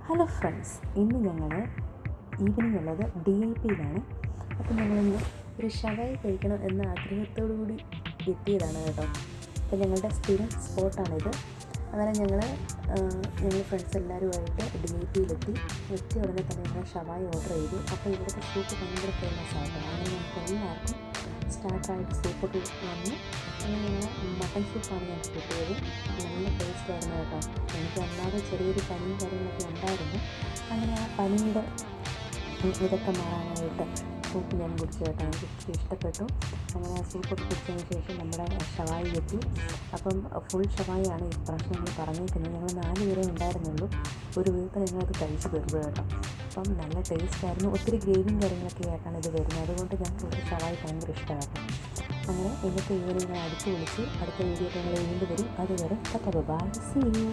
Hello friends, ഇന്ന് ഞങ്ങൾ evening ഉള്ളത് DIPയിലാണ്. അപ്പോൾ ഞങ്ങളിന്ന് ഒരു ഷവായി കഴിക്കണം എന്ന ആഗ്രഹത്തോടു കൂടി എത്തിയതാണ് കേട്ടോ. അപ്പോൾ ഞങ്ങളുടെ സ്ഥിരം സ്പോട്ടാണിത്. അങ്ങനെ ഞങ്ങൾ ഫ്രണ്ട്സ് എല്ലാവരുമായിട്ട് DIPയിലെത്തി. എത്തിയ ഉടനെ തന്നെ ഞങ്ങൾ ഷവായി ഓർഡർ ചെയ്തു. അപ്പോൾ ഇവിടുത്തെ സൂപ്പ് ഭയങ്കര ഫേമസ് ആയിട്ടാണ്. അങ്ങനെ ഞങ്ങൾക്ക് എല്ലാവർക്കും സ്റ്റാർട്ടറായിട്ട് സൂപ്പൊക്കെ വന്നു. അങ്ങനെ ഞങ്ങൾ മട്ടൻ സൂപ്പാണ് ഞങ്ങൾക്ക് കിട്ടിയത്. നല്ല ടേസ്റ്റ് ആയിരുന്നു കേട്ടോ. എനിക്ക് അല്ലാതെ ചെറിയൊരു പനിയും കാര്യങ്ങളൊക്കെ ഉണ്ടായിരുന്നു. അങ്ങനെ ആ പനിയുടെ ഇതൊക്കെ മാറാനായിട്ട് സൂപ്പ് ഞാൻ കുടിച്ചു കേട്ടോ. എനിക്ക് ഇഷ്ടപ്പെട്ടു. അങ്ങനെ ആ സൂപ്പൊക്കെ കുടിച്ചതിന് ശേഷം നമ്മുടെ ഷവായി എത്തി. അപ്പം ഫുൾ ഷവായിയാണ് ഇപ്രാവശ്യം ഞങ്ങൾ പറഞ്ഞേക്കുന്നത്. ഞങ്ങൾ 4 പേരേ ഉണ്ടായിരുന്നുള്ളൂ. ഒരു വിധത്തിൽ ഞങ്ങളത് കഴിച്ച് തീർന്നു കേട്ടോ. അപ്പം നല്ല ടേസ്റ്റായിരുന്നു. ഒത്തിരി ഗ്രേവിയും കാര്യങ്ങളൊക്കെ ആയിട്ടാണ് ഇത് വരുന്നത്. അതുകൊണ്ട് ഞങ്ങൾക്ക് ഇവിടെ ഷവായി ഭയങ്കര ഇഷ്ടമായിരുന്നു. അങ്ങനെ ഇന്നത്തെ ഈവനിങ് ഞാൻ അടിച്ചു വിളിച്ച് അടുത്ത വീഡിയോ ഞങ്ങൾ വീണ്ടും വരും. അതുവരെ ബൈ, സീ യു.